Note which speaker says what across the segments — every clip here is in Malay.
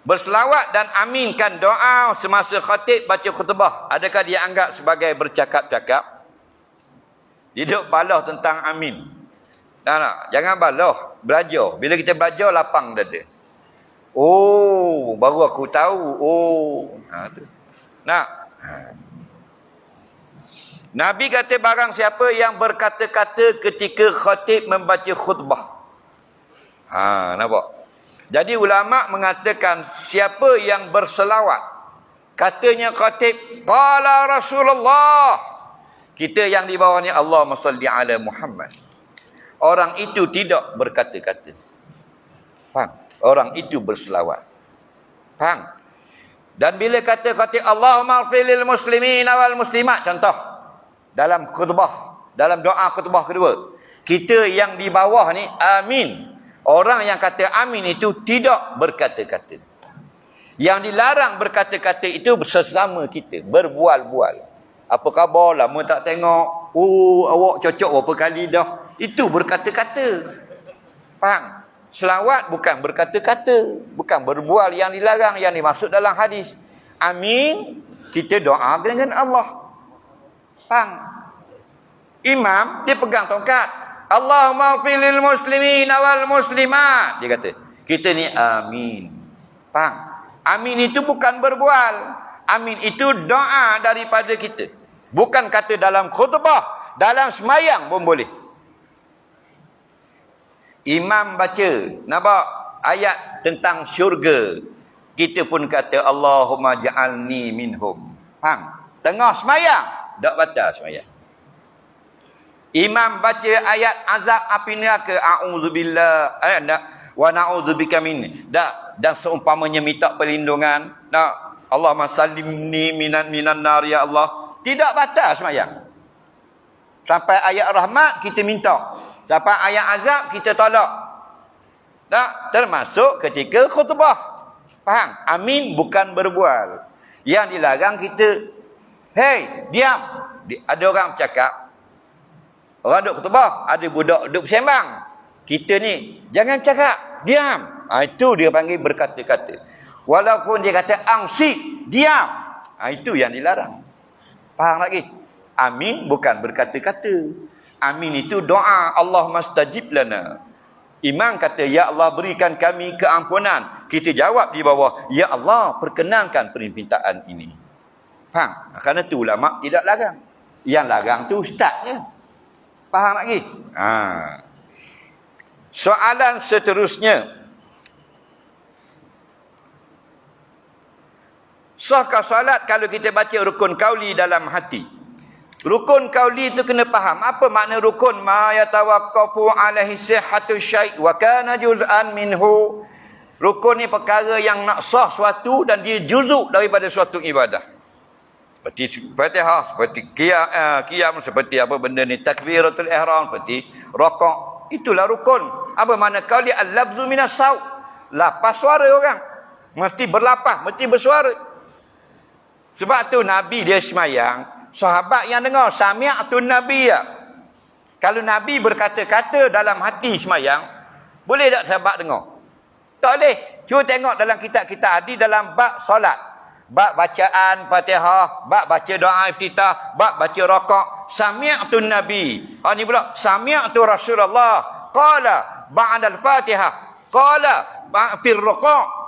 Speaker 1: Berselawat dan aminkan doa semasa khatib baca khutbah. Adakah dia anggap sebagai bercakap-cakap? Dia duduk balah tentang amin. Tak, jangan balah. Belajar. Bila kita belajar, lapang dada. Oh, baru aku tahu. Oh. Tu. Nak. Nabi kata barang siapa yang berkata-kata ketika khatib membaca khutbah. Nampak? Jadi ulama mengatakan siapa yang berselawat. Katanya khatib, qala Rasulullah. Kita yang di bawah ni Allahumma salli ala Muhammad. Orang itu tidak berkata-kata. Faham? Orang itu berselawat. Faham? Dan bila kata khatib Allahumma ighfir lil muslimin wal muslimat, contoh dalam khutbah, dalam doa khutbah kedua, kita yang di bawah ni amin. Orang yang kata amin itu tidak berkata-kata. Yang dilarang berkata-kata itu sesama kita, berbual-bual. Apa khabar? Lama tak tengok. Oh, awak cocok berapa kali dah. Itu berkata-kata. Faham? Selawat bukan berkata-kata, bukan berbual, yang dilarang, yang dimaksud dalam hadis. Amin, kita doa dengan Allah. Faham? Imam, dia pegang tongkat. Allahumma ighfir lil muslimin wal muslimat. Dia kata, kita ni amin. Faham? Amin itu bukan berbual. Amin itu doa daripada kita. Bukan kata dalam khutbah, dalam semayang pun boleh. Imam baca, nampak ayat tentang syurga. Kita pun kata Allahumma ja'alni minhum. Faham? Tengah semayang, tak batal semayang. Imam baca ayat azab api neraka, a'udzubillah, wa na'udzubika min. Dan seumpamanya minta perlindungan, Allahumma sallimni minan nar ya Allah. Tidak batal semayang. Sampai ayat rahmat kita minta. Sampai ayat azab kita tolak. Tak? Termasuk ketika khutbah. Faham? Amin bukan berbual. Yang dilarang kita, hey, diam. Ada orang bercakap, orang duduk khutbah, ada budak duduk bersembang. Kita ni, jangan cakap, diam. Itu dia panggil berkata-kata. Walaupun dia kata angsit, diam. Itu yang dilarang. Faham lagi? Amin bukan berkata-kata. Amin itu doa. Allahumma stajib lana. Imam kata, ya Allah berikan kami keampunan. Kita jawab di bawah, ya Allah perkenankan permintaan ini. Faham? Kerana tu ulama tidak larang. Yang larang tu ustaznya. Faham lagi? Soalan seterusnya. Sahkah salat kalau kita baca rukun qauli dalam hati? Rukun qauli itu kena faham. Apa makna rukun? Ma yatawaqqafu alaihi sihhatu syai' wa kana juz'an minhu. Rukun ni perkara yang nak sah suatu dan dia juzuk daripada suatu ibadah. Seperti Fatihah, seperti qiyam, seperti apa benda ni, takbiratul ihram, seperti rakaat. Itulah rukun. Apa makna qauli? Al-lafzu minas saut. Lapas suara orang. Mesti berlapas, mesti bersuara. Sebab tu Nabi dia semayang, sahabat yang dengar, sami'atun nabiyya. Kalau Nabi berkata-kata dalam hati semayang, boleh tak sahabat dengar? Tak boleh. Cuba tengok dalam kitab-kitab hadis dalam bab solat. Bab bacaan Fatihah, bab baca doa iftitah, bab baca rakaat, sami'atun nabi. Ni pula sami'atu Rasulullah qala ba'da al-Fatihah qala fil rakaat.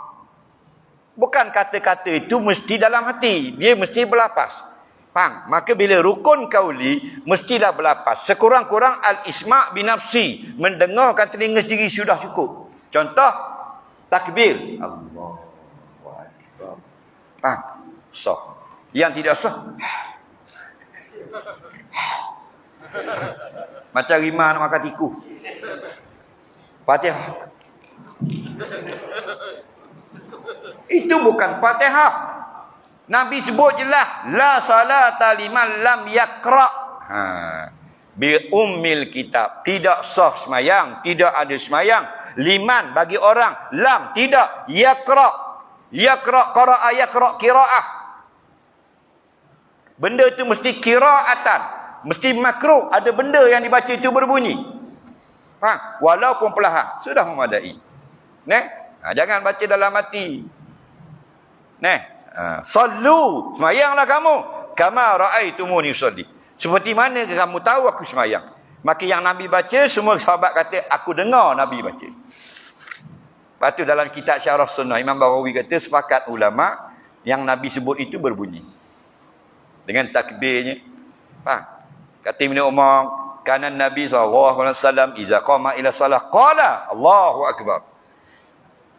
Speaker 1: Bukan kata-kata itu mesti dalam hati, dia mesti berlapas. Faham? Maka bila rukun qauli mestilah berlapas. Sekurang-kurang al-isma' binafsi, mendengarkan telinga sendiri sudah cukup. Contoh takbir, Allahu akbar. Faham? Sah. Yang tidak sah, macam rimah nak makan tikus. Fatihah. Itu bukan Fatihah. Nabi sebut jelas, la salata liman lam yaqra. Bi ummil kitab. Tidak sah semayang, tidak ada semayang. Liman bagi orang, lam tidak, yaqra. Yaqra qara'a yaqra qiraah. Benda itu mesti qiraatan, mesti makruh, ada benda yang dibaca itu berbunyi. Walaupun perlahan, sudah memadai. Jangan baca dalam hati. Sallu, semayanglah kamu. Kama ra'aitumuni usalli. Seperti mana kamu tahu aku semayang? Maka yang Nabi baca, semua sahabat kata, aku dengar Nabi baca. Lepas tu dalam kitab Syarah Sunnah, Imam Bawawi kata, sepakat ulama yang Nabi sebut itu berbunyi. Dengan takbirnya. Faham? Kata Ibn Umar, kanan Nabi SAW, iza qama ila salah, qala Allahu Akbar.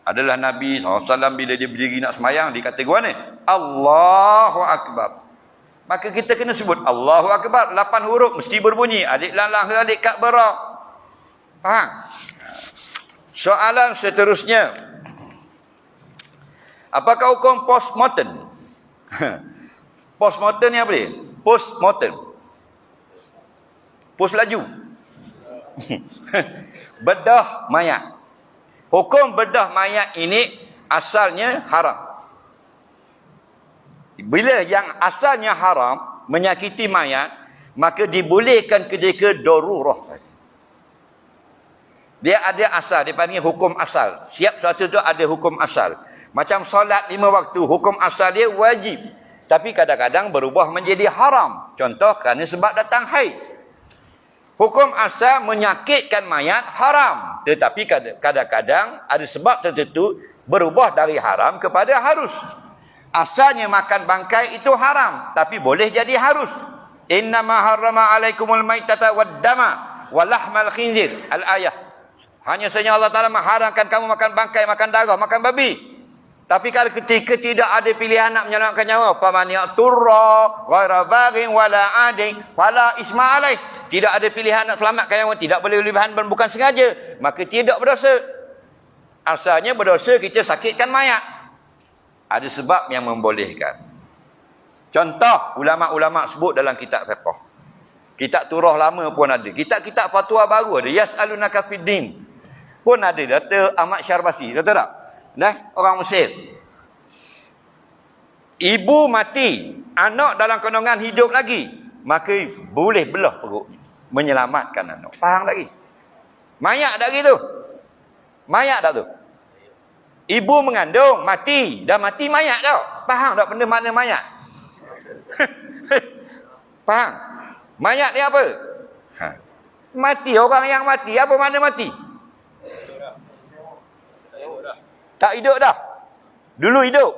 Speaker 1: Adalah Nabi SAW bila dia berdiri nak semayang, dia kata gimana? Allahu Akbar. Maka kita kena sebut Allahu Akbar. 8 huruf mesti berbunyi. Alif lam lam alif kak bara. Faham? Soalan seterusnya. Apakah hukum postmortem? Postmortem ni apa dia? Postmortem. Post laju. Bedah mayat. Hukum bedah mayat ini asalnya haram. Bila yang asalnya haram, menyakiti mayat, maka dibolehkan ketika darurah. Dia ada asal, dia panggil hukum asal. Siap satu tu ada hukum asal. Macam solat 5 waktu, hukum asal dia wajib. Tapi kadang-kadang berubah menjadi haram. Contoh, kerana sebab datang haid. Hukum asal menyakitkan mayat haram. Tetapi kadang-kadang ada sebab tertentu berubah dari haram kepada harus. Asalnya makan bangkai itu haram, tapi boleh jadi harus. Innama harrama alaikumul maitata wad dama wa lahmal khinzir. Al-ayah. Hanya saja Allah Taala mengharamkan kamu makan bangkai, makan darah, makan babi. Tapi kalau ketika tidak ada pilihan nak menyelamatkan nyawa, faman ya'turra ghaira baghin wala adin wala isma alaih. Tidak ada pilihan nak selamatkan nyawa, tidak boleh lebihan dan bukan sengaja, maka tidak berdosa. Asalnya berdosa kita sakitkan mayat. Ada sebab yang membolehkan. Contoh ulama-ulama sebut dalam kitab fiqh. Kitab turah lama pun ada. Kitab-kitab fatwa baru ada. Yas'alunaka fiddin pun ada. Dr. Ahmad Syarbasi. Betul tak? Orang Mesir. Ibu mati, anak dalam kandungan hidup lagi, maka boleh belah perut, menyelamatkan anak. Faham lagi? Mayat tak gitu? Mayat tak tu? Ibu mengandung, mati. Dah mati mayat tau. Faham tak benda makna mayat? Faham? Mayat ni apa? Mati. Orang yang mati. Apa makna mati? Tak hidup dah. Dulu hidup.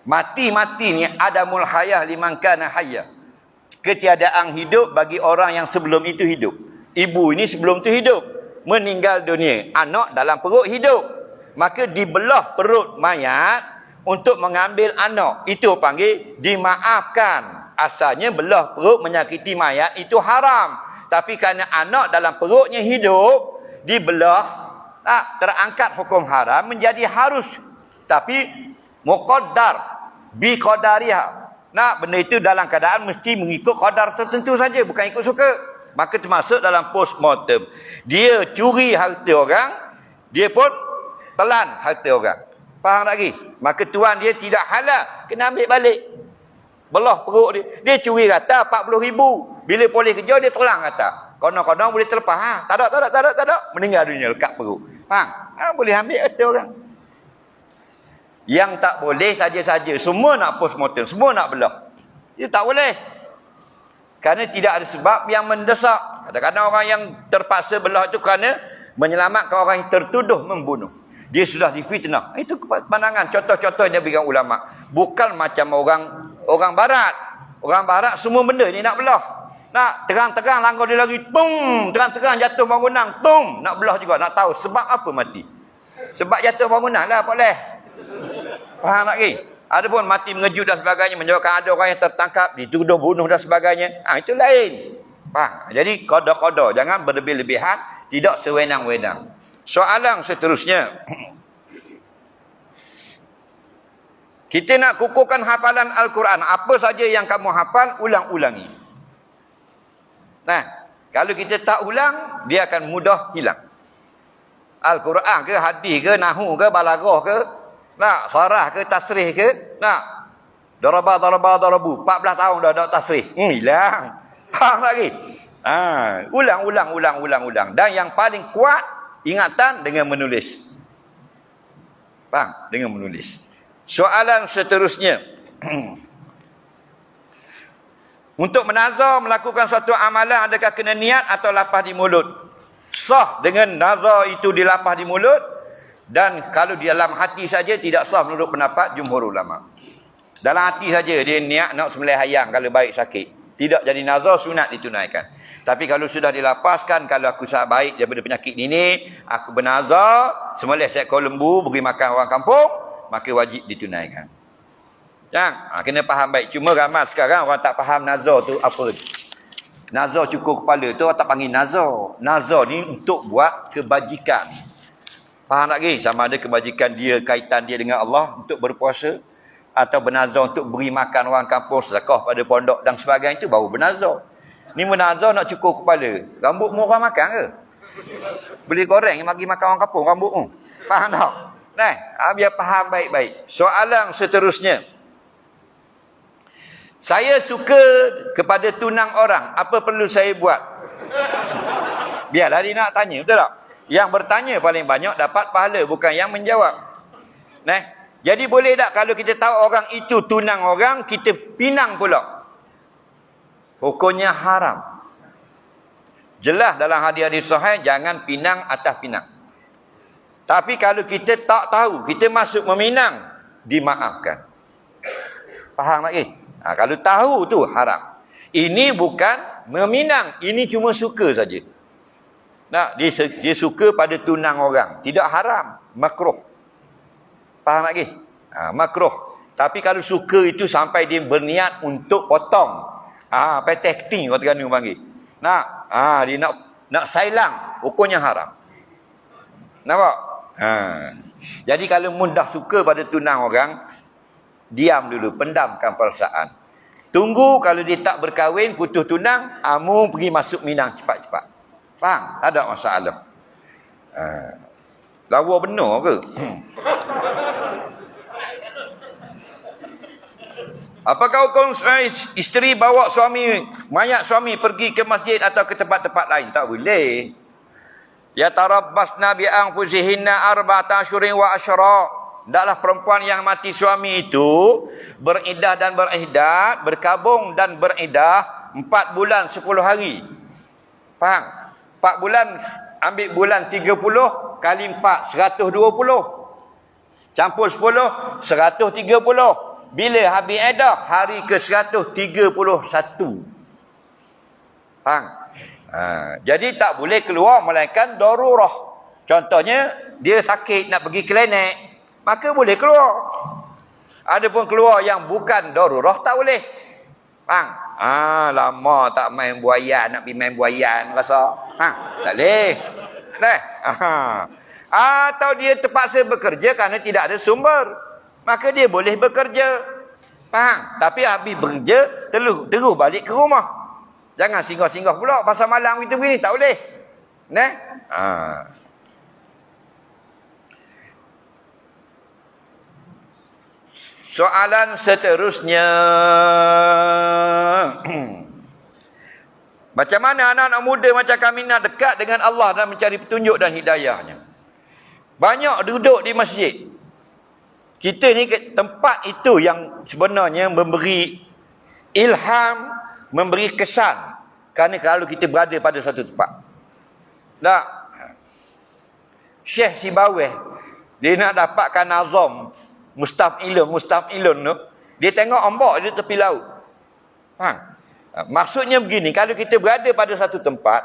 Speaker 1: Mati-mati ni adamul hayah liman kana hayya. Ketiadaan hidup bagi orang yang sebelum itu hidup. Ibu ini sebelum itu hidup, meninggal dunia. Anak dalam perut hidup. Maka dibelah perut mayat untuk mengambil anak. Itu panggil dimaafkan. Asalnya belah perut menyakiti mayat itu haram. Tapi kerana anak dalam perutnya hidup, dibelah, terangkat hukum haram menjadi harus. Tapi muqaddar, biqadariha. Benda itu dalam keadaan mesti mengikut qadar tertentu saja, bukan ikut suka. Maka termasuk dalam postmortem. Dia curi harta orang, dia pun telan harta orang. Faham lagi? Maka tuan dia tidak halal, kena ambil balik. Belah perut dia. Dia curi rata 40,000. Bila polis kerja, dia telang rata. Konon-konon boleh terlepas. Tak ada. Meninggal dunia lekat perut. Faham? Boleh ambil harta orang. Yang tak boleh saja-saja. Semua nak postmortem. Semua nak belah. Dia tak boleh. Kerana tidak ada sebab yang mendesak. Kadang-kadang orang yang terpaksa belah itu kerana menyelamatkan orang yang tertuduh membunuh. Dia sudah difitnah. Itu pandangan. Contoh-contoh yang diberikan ulama. Bukan macam orang barat. Orang barat semua benda ni nak belah. Nak terang-terang langgar dia lagi. Tung! Terang-terang jatuh bangunan. Tung! Nak belah juga. Nak tahu sebab apa mati. Sebab jatuh bangunan lah boleh. Faham lagi? Ada pun mati mengejut dan sebagainya. Menyebabkan ada orang yang tertangkap, dituduh bunuh dan sebagainya. Itu lain. Faham? Jadi qada-qada. Jangan berlebih-lebihan. Tidak sewenang-wenang. Soalan seterusnya. Kita nak kukuhkan hafalan Al-Quran. Apa saja yang kamu hafal, ulang-ulangi. Kalau kita tak ulang, dia akan mudah hilang. Al-Quran ke, hadis ke, nahu ke, balaghah ke, sarah ke, tasrih ke, darabu. 14 tahun dah tasrih. Hilang. Faham lagi? Ulang. Dan yang paling kuat, ingatan dengan menulis. Faham? Dengan menulis. Soalan seterusnya. Untuk menazar melakukan suatu amalan, adakah kena niat atau lafaz di mulut? Sah dengan nazar itu dilafaz di mulut, dan kalau di dalam hati saja tidak sah menurut pendapat jumhur ulama. Dalam hati saja dia niat nak sembelih ayam kalau baik sakit, tidak jadi nazar, sunat ditunaikan. Tapi kalau sudah dilapaskan, kalau aku sangat baik daripada penyakit ini, aku bernazar sembelih seekor lembu beri makan orang kampung, maka wajib ditunaikan. Kena faham baik. Cuma ramai sekarang orang tak faham nazar tu apa. Nazar cukur kepala tu orang tak panggil nazar. Nazar ni untuk buat kebajikan. Faham tak lagi? Sama ada kebajikan dia, kaitan dia dengan Allah untuk berpuasa, atau bernazar untuk beri makan orang kampung, sedekah pada pondok dan sebagainya, itu baru bernazar. Ni bernazar nak cukur kepala. Rambut mu orang makan ke? Beli goreng bagi makan orang kampung rambut mu. Faham tak? Biar faham baik-baik. Soalan seterusnya. Saya suka kepada tunang orang. Apa perlu saya buat? Biarlah dia nak tanya, betul tak? Yang bertanya paling banyak dapat pahala, bukan yang menjawab. Jadi boleh tak kalau kita tahu orang itu tunang orang, kita pinang pula? Hukumnya haram. Jelas dalam hadis-hadis sahih, jangan pinang atas pinang. Tapi kalau kita tak tahu, kita masuk meminang, dimaafkan. Faham lagi? Kalau tahu tu haram. Ini bukan meminang, ini cuma suka saja. Dia suka pada tunang orang, tidak haram, makruh. Faham lagi? Makruh. Tapi kalau suka itu sampai dia berniat untuk potong, petting orang Terengganu panggil. Dia nak sailang, hukumnya haram. Nampak? Jadi kalau mudah suka pada tunang orang, diam dulu, pendamkan perasaan. Tunggu kalau dia tak berkahwin, putus tunang, mu pergi masuk minang cepat-cepat. Faham? Tak ada masalah. Lawa benar ke? Apakah hukum isteri bawa mayat suami pergi ke masjid atau ke tempat-tempat lain? Tak boleh. Ya tarabbasna bi anfusihinna arba'ata asyhurin wa asyra. Hendaklah perempuan yang mati suami itu beriddah dan beriddat, berkabung dan beriddah 4 bulan 10 hari. Faham? 4 bulan, ambil bulan 30 kali 4, 120. Campur 10, 130. Bila habis iddah? Hari ke 131. Faham? Jadi tak boleh keluar melainkan darurah. Contohnya, dia sakit nak pergi klinik, maka boleh keluar. Adapun keluar yang bukan darurah, tak boleh. Faham? Lama tak main buayan, nak pergi main buayan rasa. Tak boleh. Atau dia terpaksa bekerja kerana tidak ada sumber, maka dia boleh bekerja. Faham? Tapi habis bekerja, terus balik ke rumah. Jangan singgah-singgah pula pasal malam kita begini, tak boleh. Soalan seterusnya. Macam mana anak-anak muda macam kami nak dekat dengan Allah dan mencari petunjuk dan hidayahnya? Banyak duduk di masjid. Kita ni tempat itu yang sebenarnya memberi ilham, memberi kesan. Kerana kalau kita berada pada satu tempat. Syekh Sibaweh, dia nak dapatkan nazam mustaf'ilun tu, dia tengok ombak di tepi laut. Maksudnya begini, kalau kita berada pada satu tempat,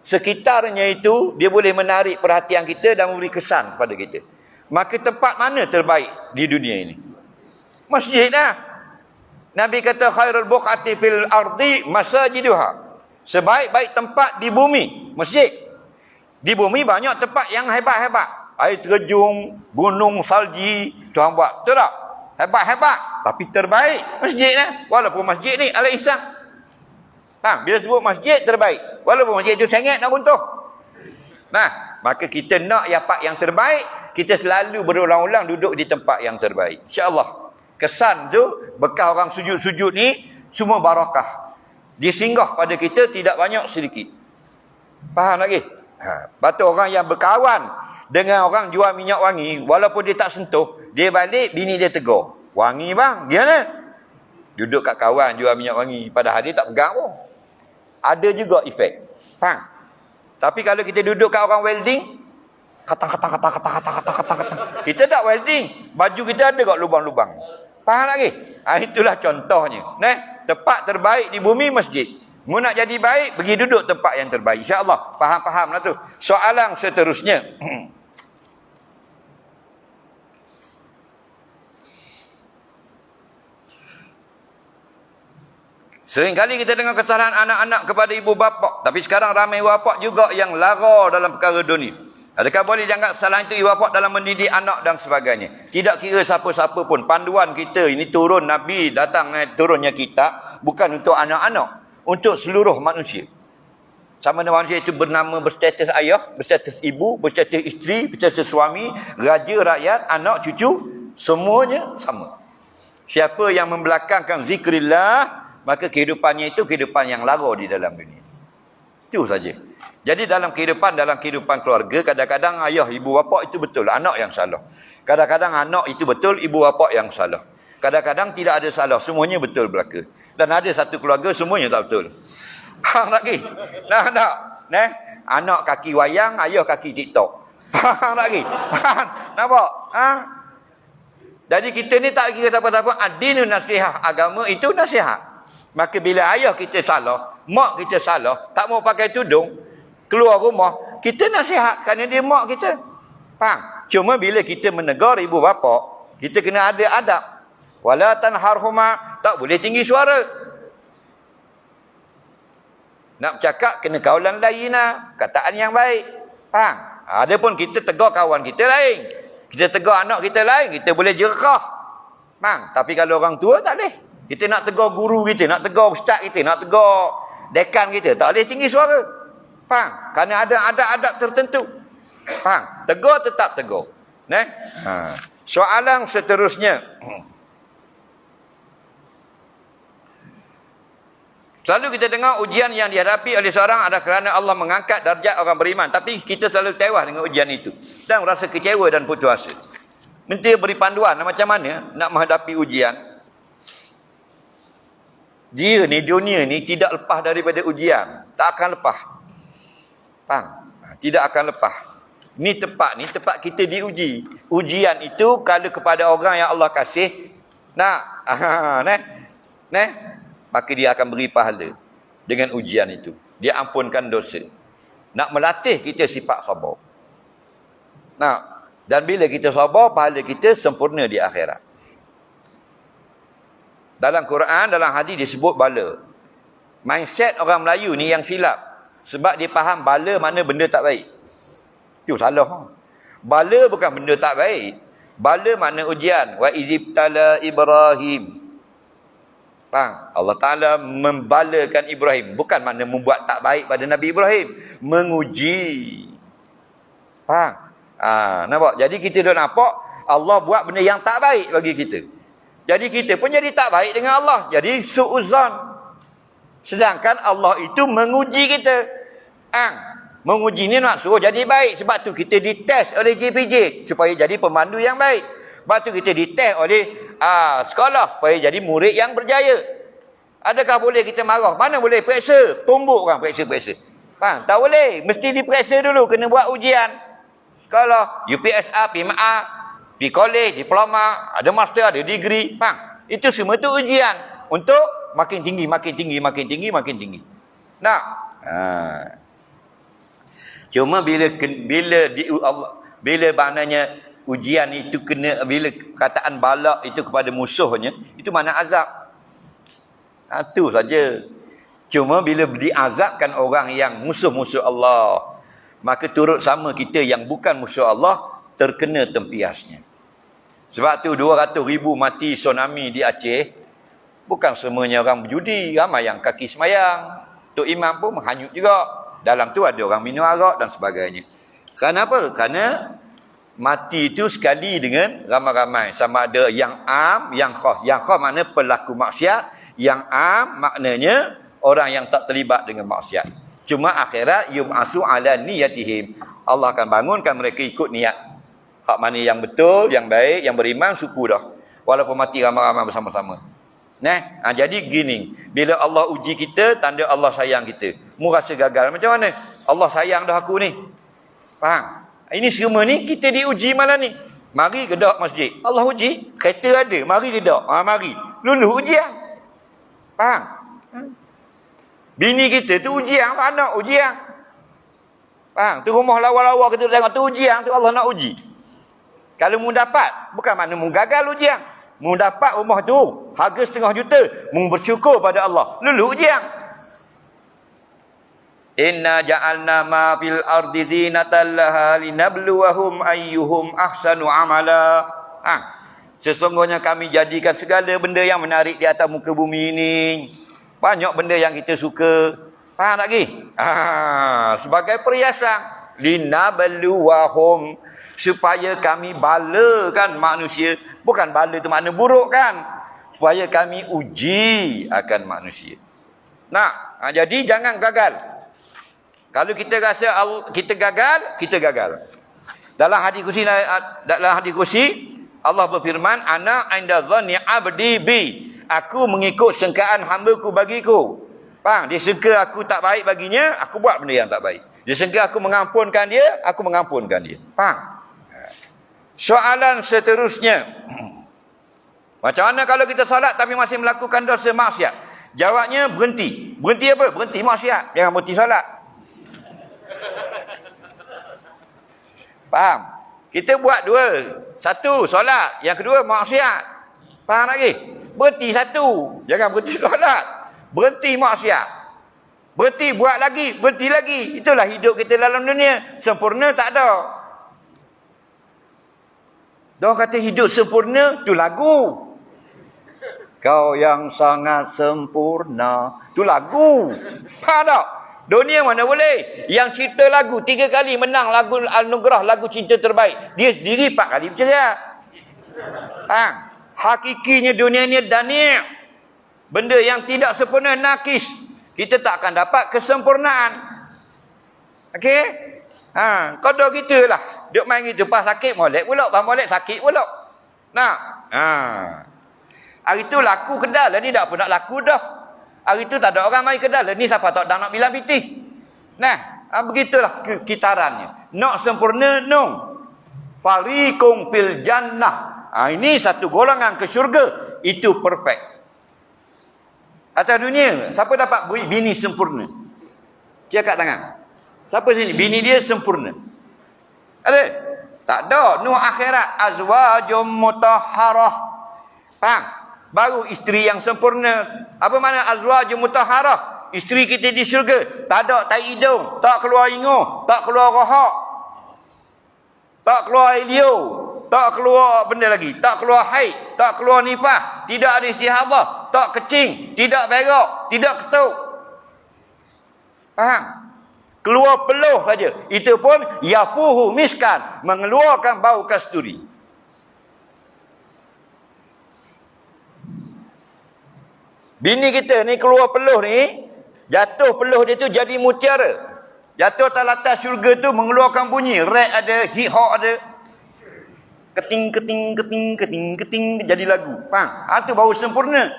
Speaker 1: sekitarnya itu dia boleh menarik perhatian kita dan memberi kesan kepada kita. Maka tempat mana terbaik di dunia ini? Masjid lah. Nabi kata khairul buq'ati fil ardi masajiduha. Sebaik-baik tempat di bumi, masjid. Di bumi banyak tempat yang hebat-hebat. Air terjun, gunung salji, Tuhan buat. Betul tak? Hebat-hebat. Tapi terbaik masjid lah. Walaupun masjid ni Al-Ihsan. Bila sebut masjid terbaik. Walaupun masjid itu sengit nak runtuh. Maka kita nak yang terbaik. Kita selalu berulang-ulang duduk di tempat yang terbaik. InsyaAllah. Kesan tu, bekas orang sujud-sujud ni, semua barakah. Dia singgah pada kita tidak banyak sedikit. Faham lagi? Batu orang yang berkawan dengan orang jual minyak wangi, walaupun dia tak sentuh, dia balik, bini dia tegur. Wangi bang, gimana? Duduk kat kawan jual minyak wangi, padahal dia tak pegang pun. Ada juga efek. Faham? Tapi kalau kita duduk kat orang welding, kata. Kita tak welding, baju kita ada kat lubang-lubang. Faham lagi? Itulah contohnya. Tempat terbaik di bumi masjid. Mu nak jadi baik, pergi duduk tempat yang terbaik. InsyaAllah. Faham-fahamlah tu. Soalan seterusnya. Seringkali kita dengar kesalahan anak-anak kepada ibu bapa. Tapi sekarang ramai ibu bapa juga yang lara dalam perkara dunia. Adakah boleh dianggap kesalahan itu ibu bapa dalam mendidik anak dan sebagainya? Tidak kira siapa-siapa pun. Panduan kita ini turun Nabi datang turunnya kitab. Bukan untuk anak-anak. Untuk seluruh manusia. Sama dengan manusia itu bernama, berstatus ayah, berstatus ibu, berstatus isteri, berstatus suami, raja, rakyat, anak, cucu. Semuanya sama. Siapa yang membelakangkan zikrillah, maka kehidupannya itu kehidupan yang lara di dalam dunia. Itu saja. Jadi dalam kehidupan keluarga, kadang-kadang ayah, ibu bapa itu betul, anak yang salah. Kadang-kadang anak itu betul, ibu bapa yang salah. Kadang-kadang tidak ada salah, semuanya betul belaka. Dan ada satu keluarga semuanya tak betul. Faham lagi? Anak kaki wayang, ayah kaki TikTok. Faham lagi? Nampak? Jadi kita ni tak kira siapa-siapa, adinu nasihat, agama itu nasihat. Maka bila ayah kita salah, mak kita salah, tak mau pakai tudung, keluar rumah, kita nasihat kerana dia mak kita. Faham? Cuma bila kita menegur ibu bapa, kita kena ada adab. Wala tanharhuma, tak boleh tinggi suara. Nak bercakap kena kaulan layyina, kataan yang baik. Faham? Adapun kita tegur kawan kita lain, kita tegur anak kita lain, kita boleh jerkah. Faham? Tapi kalau orang tua tak boleh. Kita nak tegur guru kita, nak tegur ustaz kita, nak tegur dekan kita, tak boleh tinggi suara. Faham? Kerana ada adab-adab tertentu. Faham? Tegur tetap tegur. Soalan seterusnya. Selalu kita dengar ujian yang dihadapi oleh seorang adalah kerana Allah mengangkat darjat orang beriman. Tapi kita selalu tewas dengan ujian itu. Dan rasa kecewa dan putus asa. Minta beri panduan macam mana nak menghadapi ujian. Dia ni, dunia ni tidak lepas daripada ujian. Tak akan lepas. Faham? Tidak akan lepas. Ni tempat kita diuji. Ujian itu kalau kepada orang yang Allah kasih. Maka dia akan beri pahala dengan ujian itu. Dia ampunkan dosa. Nak melatih kita sifat sabar. Dan bila kita sabar, pahala kita sempurna di akhirat. Dalam Quran, dalam hadis disebut bala. Mindset orang Melayu ni yang silap. Sebab dia faham bala mana benda tak baik. Itu salah. Bala bukan benda tak baik. Bala makna ujian. Wa izibtala Ibrahim. Faham? Allah Ta'ala membalakan Ibrahim. Bukan makna membuat tak baik pada Nabi Ibrahim. Menguji. Faham? Nampak? Jadi kita dah nampak Allah buat benda yang tak baik bagi kita. Jadi kita pun jadi tak baik dengan Allah. Jadi su'uzan. Sedangkan Allah itu menguji kita. Menguji ni nak suruh jadi baik. Sebab tu kita dites oleh JPJ. Supaya jadi pemandu yang baik. Sebab tu kita dites oleh sekolah supaya jadi murid yang berjaya. Adakah boleh kita marah? Mana boleh periksa? Tumbuk orang periksa. Faham? Tak boleh. Mesti diperiksa dulu. Kena buat ujian. Sekolah, UPSR, PMA, pergi kolej, diploma, ada master, ada degree. Faham? Itu semua tu ujian. Untuk makin tinggi. Cuma bila maknanya ujian itu kena, bila kataan balak itu kepada musuhnya, itu mana azab. Itu saja. Cuma bila diazabkan orang yang musuh-musuh Allah, maka turut sama kita yang bukan musuh Allah terkena tempiasnya. Sebab tu 200,000 mati tsunami di Aceh, bukan semuanya orang berjudi, ramai yang kaki semayang. Tok Imam pun menghanyut juga. Dalam tu ada orang minum arak dan sebagainya. Kenapa? Kerana mati itu sekali dengan ramai-ramai. Sama ada yang am, yang khas. Yang khas makna pelaku maksiat. Yang am maknanya orang yang tak terlibat dengan maksiat. Cuma akhirat yub'asu ala niyatihim. Allah akan bangunkan mereka ikut niat. Hak mana yang betul, yang baik, yang beriman, syukur dah. Walaupun mati ramai-ramai bersama-sama. Jadi gini, bila Allah uji kita, tanda Allah sayang kita. Mu rasa gagal macam mana? Allah sayang dah aku ni. Faham? Ini semua ni kita diuji malam ni. Mari gedak masjid. Allah uji, kereta ada, mari gedak. Mari. Lulu ujian. Faham? Bini kita tu ujian, anak ujian. Faham? Tu rumah lawa-lawa kita tengok tu ujian, tu Allah nak uji. Kalau mu dapat, bukan makna mu gagal ujian. Mu dapat rumah tu, harga 500 juta, mu bersyukur pada Allah. Lulu ujian. Inna ja'alna ma fil ardi zinatan laha linabluwahum ayyuhum ahsanu amala. Sesungguhnya kami jadikan segala benda yang menarik di atas muka bumi ini. Banyak benda yang kita suka. Faham tak lagi? Sebagai perhiasan. Linabluwahum. Supaya kami balakan manusia. Bukan bala tu makna buruk kan. Supaya kami uji akan manusia. Jadi jangan gagal. Kalau kita rasa kita gagal, kita gagal. Dalam hadis kursi, Allah berfirman, ana inda dhanni abdi bi. Aku mengikut sangkaan hamba-Ku bagiku. Faham? Dia sangka aku tak baik baginya, aku buat benda yang tak baik. Dia sangka aku mengampunkan dia, aku mengampunkan dia. Faham? Soalan seterusnya. Macam mana kalau kita solat tapi masih melakukan dosa maksiat? Jawabnya berhenti. Berhenti apa? Berhenti maksiat. Jangan berhenti solat. Faham? Kita buat dua. Satu, solat. Yang kedua, maksiat. Faham lagi? Berhenti satu. Jangan berhenti solat. Berhenti maksiat. Berhenti buat lagi. Berhenti lagi. Itulah hidup kita dalam dunia. Sempurna tak ada. Dia kata hidup sempurna, tu lagu. Kau yang sangat sempurna. Tu lagu. Faham tak? Dunia mana boleh? Yang cerita lagu 3 kali menang lagu anugerah lagu cinta terbaik. Dia sendiri 4 kali bercerai. Hakikinya dunia ni dani'. Benda yang tidak sempurna, nakis. Kita tak akan dapat kesempurnaan. Okey? Kodok gitulah. Duk main gitu, pas sakit molek pula, pas molek sakit pula. Hari tu laku kedal, ni tak apa nak laku dah. Hari tu tak ada orang mai kedal, ni siapa tak nak bilang pitih. Begitulah kitarannya. Nak sempurna, no. Fariqum fil jannah. Ini satu golongan ke syurga, itu perfect. Atas dunia, siapa dapat bini sempurna? Cakap tangan. Siapa sini? Bini dia sempurna. Ada? Tak ada. Nuh akhirat. Azwajum mutahharah. Faham? Baru isteri yang sempurna. Apa makna azwajum mutahharah? Isteri kita di syurga. Tak ada tai hidung. Tak keluar inguh. Tak keluar rohak. Tak keluar ilio. Tak keluar benda lagi. Tak keluar haid. Tak keluar nifas. Tidak ada istihadah. Tak kecing. Tidak berak. Tidak ketuk. Faham? Keluar peluh saja. Itu pun yafuhu miskan, mengeluarkan bau kasturi. Bini kita ni keluar peluh ni, jatuh peluh dia tu jadi mutiara. Jatuh atas syurga tu mengeluarkan bunyi. Rek ada, hip hop ada. Keting keting keting keting keting jadi lagu. Faham? Itu bau sempurna.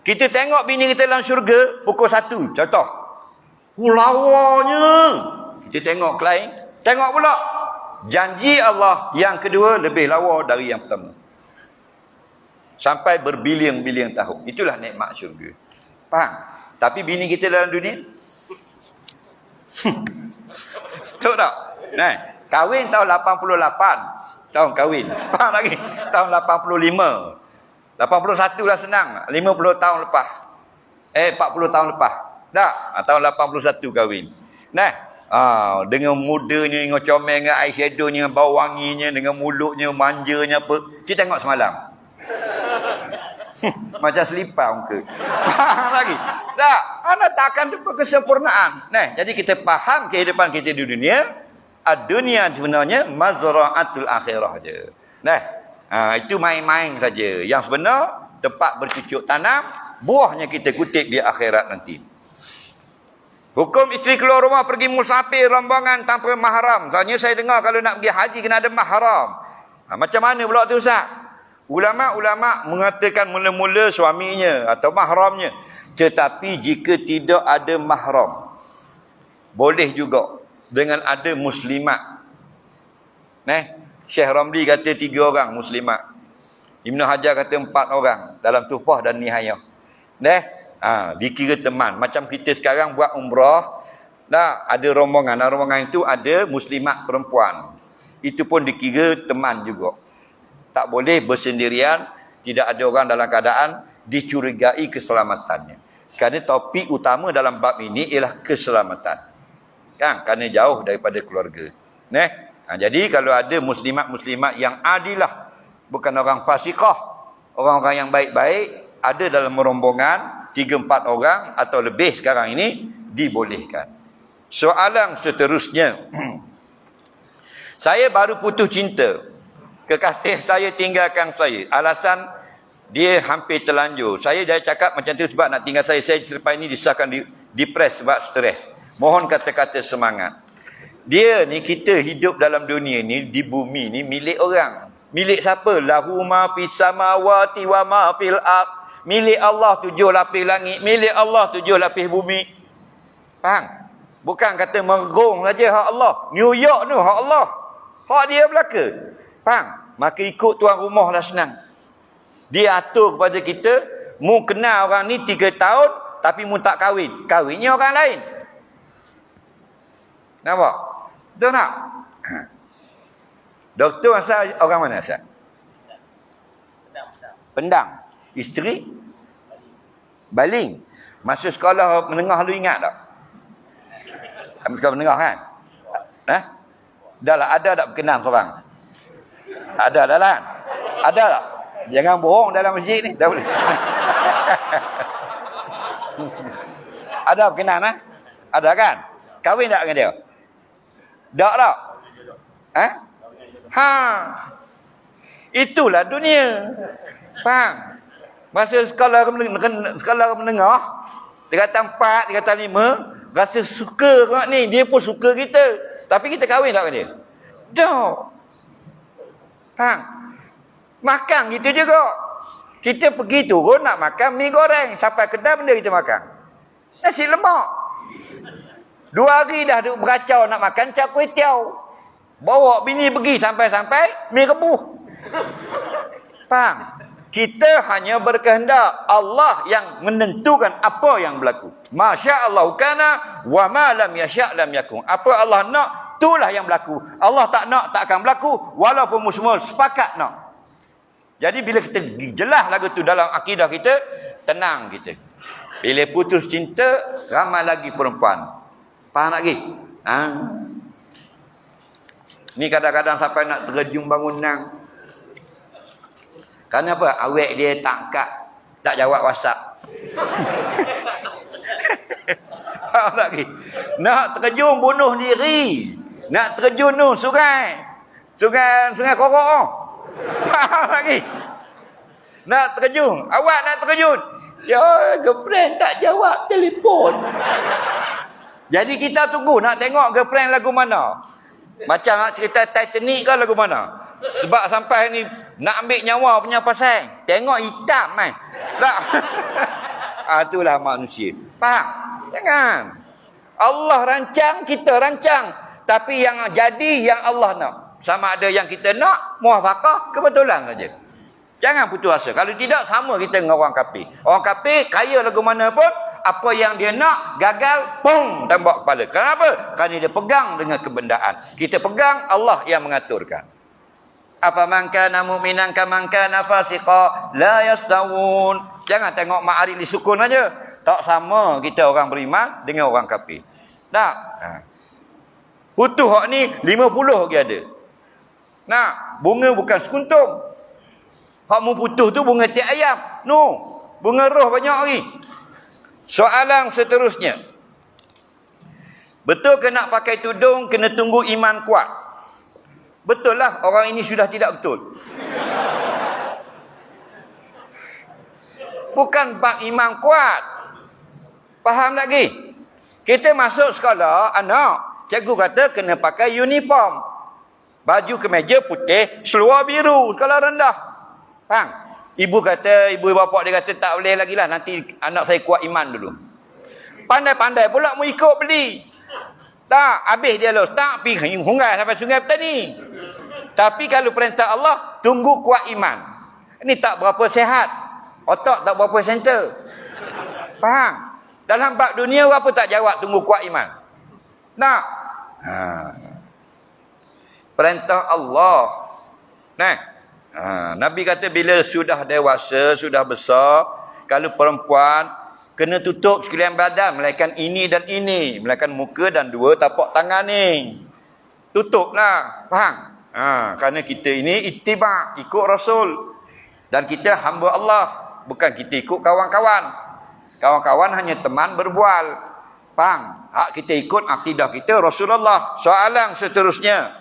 Speaker 1: Kita tengok bini kita dalam syurga pukul 1, contoh. Lawanya. Kita tengok lain. Tengok pula. Janji Allah yang kedua lebih lawa dari yang pertama. Sampai berbilion-bilion tahun. Itulah nikmat syurga. Faham? Tapi bini kita dalam dunia. Betul tak? Kahwin tahun 88. Tahun kahwin. Faham lagi? Tahun 85. 81 lah senang. 50 tahun lepas. 40 tahun lepas. Tak, tahun 81 kahwin. Dengan mudanya, dengan comel, dengan eye shadow, dengan bau wanginya, dengan mulutnya, manjanya apa. Kita tengok semalam. Macam selipar muka. Faham lagi? Tak, anda tak akan dapat kesempurnaan. Jadi kita faham kehidupan kita di dunia. Dunia sebenarnya mazra'atul akhirah je. Itu main-main saja. Yang sebenar, tempat bercucuk tanam, buahnya kita kutip di akhirat nanti. Hukum isteri keluar rumah pergi musafir rombongan tanpa mahram. Soalnya saya dengar kalau nak pergi haji kena ada mahram. Macam mana pula tu Ustaz? Ulama-ulama mengatakan mula-mula suaminya atau mahramnya. Tetapi jika tidak ada mahram, boleh juga dengan ada muslimat. Syekh Ramli kata 3 orang muslimat. Ibn Hajar kata 4 orang dalam Tuhfah dan Nihayah. Dikira teman. Macam kita sekarang buat umrah, ada rombongan. Rombongan itu ada muslimat perempuan. Itu pun dikira teman juga. Tak boleh bersendirian, tidak ada orang dalam keadaan dicurigai keselamatannya. Kerana topik utama dalam bab ini ialah keselamatan. Kan? Kerana jauh daripada keluarga. Jadi kalau ada muslimat-muslimat yang adilah, bukan orang fasikah, orang-orang yang baik-baik, ada dalam rombongan 3-4 orang atau lebih sekarang ini, dibolehkan. Soalan seterusnya. Saya baru putus cinta. Kekasih saya tinggalkan saya. Alasan dia hampir terlanjur. Saya dah cakap macam tu sebab nak tinggal saya. Saya selepas ini disahkan depres sebab stres. Mohon kata-kata semangat. Dia ni, kita hidup dalam dunia ni, di bumi ni milik orang. Milik siapa? Lahu ma fis samawati wa ma fil ardh. Milik Allah 7 lapis langit. Milik Allah 7 lapis bumi. Faham? Bukan kata merong saja hak Allah. New York tu hak Allah. Hak dia belaka. Faham? Maka ikut tuan rumah lah senang. Dia atur kepada kita, mu kenal orang ni 3 tahun, tapi mu tak kahwin. Kahwinnya orang lain. Nampak? Betul tak? Doktor asal orang mana asal? Pendang. Isteri? Baling. Masa sekolah menengah lu ingat tak? Sekolah menengah kan? Dah lah, ada tak berkenan seorang? Ada dah lah. Ada tak? Jangan bohong dalam masjid ni. Dah boleh. Ada berkenan lah? Ada kan? Kahwin tak dengan dia? Tak. Itulah dunia. Faham? Masa sekolah menengah, tingkatan 4, tingkatan 5, rasa suka kat ni, dia pun suka kita. Tapi kita kahwin tak dengan dia? Tak. Faham? Makan kita juga. Kita pergi turun nak makan mi goreng. Sampai kedai benda kita makan. Nasi lemak. 2 hari dah duduk beracau nak makan cak kuih tiaw. Bawa bini pergi sampai-sampai mi rebus. Faham? Kita hanya berkehendak. Allah yang menentukan apa yang berlaku. Masya Allah kana wa ma lam yasya' lam yakun. Apa Allah nak, itulah yang berlaku. Allah tak nak, tak akan berlaku. Walaupun semua sepakat nak. Jadi bila kita jelas lagu tu dalam akidah kita, tenang kita. Bila putus cinta, ramai lagi perempuan. Faham lagi? Ni kadang-kadang sampai nak terjun bangunan. Kerana apa? Awek dia tak jawab WhatsApp. Faham lagi? Nak terjun bunuh diri. Nak terjun tu sungai Korok. Faham lagi? Nak terjun. Awak nak terjun. Ya, girlfriend tak jawab telefon. Jadi kita tunggu nak tengok girlfriend lagu mana. Macam nak cerita Titanic ke lagu mana. Sebab sampai ni nak ambil nyawa punya pasal. Tengok hitam kan. Tak. Itulah manusia. Faham? Jangan. Allah rancang, kita rancang. Tapi yang jadi yang Allah nak. Sama ada yang kita nak, muafakah, kebetulan saja. Jangan putus asa. Kalau tidak, sama kita dengan orang kafir. Orang kafir, kaya lagu mana pun, apa yang dia nak, gagal, pung, tembak kepala. Kenapa? Kerana dia pegang dengan kebendaan. Kita pegang, Allah yang mengaturkan. Apa man kana mu'minan kaman kana fasiqa la yastawun. Jangan tengok ma'arif di sukun aja. Tak sama kita orang beriman dengan orang kafir. Tak. Putus hak ni 50 lagi ada. Nah, bunga bukan sekuntum. Hak mu putus tu bunga tiap ayam. No, bunga roh banyak lagi. Soalan seterusnya. Betul ke nak pakai tudung kena tunggu iman kuat? Betul lah, orang ini sudah tidak betul. Bukan bab iman kuat. Faham lagi? Kita masuk sekolah, anak, cikgu kata kena pakai uniform. Baju kemeja putih, seluar biru, sekolah rendah. Faham? Ibu bapa dia kata tak boleh lagi lah, nanti anak saya kuat iman dulu. Pandai-pandai pula mau ikut beli. Tak, habis dia los. Tak, pergi hunggai sampai Sungai Petani. Tapi kalau perintah Allah, tunggu kuat iman. Ini tak berapa sehat. Otak tak berapa center. Faham? Dalam bab dunia, apa tak jawab tunggu kuat iman? Tak. Perintah Allah. Nabi kata bila sudah dewasa, sudah besar, kalau perempuan kena tutup sekalian badan, melainkan ini dan ini, melainkan muka dan dua tapak tangan ni. Tutuplah, faham? Kerana kita ini ittiba, ikut Rasul. Dan kita hamba Allah, bukan kita ikut kawan-kawan. Kawan-kawan hanya teman berbual. Faham? Hak kita ikut akidah kita Rasulullah. Soalan seterusnya.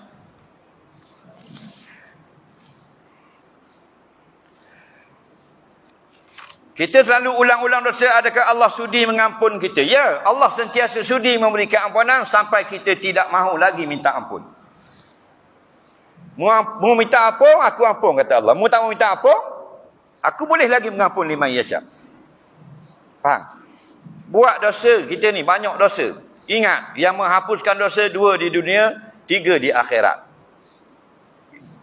Speaker 1: Kita selalu ulang-ulang dosa, adakah Allah sudi mengampun kita? Ya, Allah sentiasa sudi memberikan ampunan sampai kita tidak mahu lagi minta ampun. Mu minta ampun, aku ampun, kata Allah. Mu tak mau minta ampun, aku boleh lagi mengampun liman yasha. Faham? Buat dosa kita ni, banyak dosa. Ingat, yang menghapuskan dosa 2 di dunia, 3 di akhirat.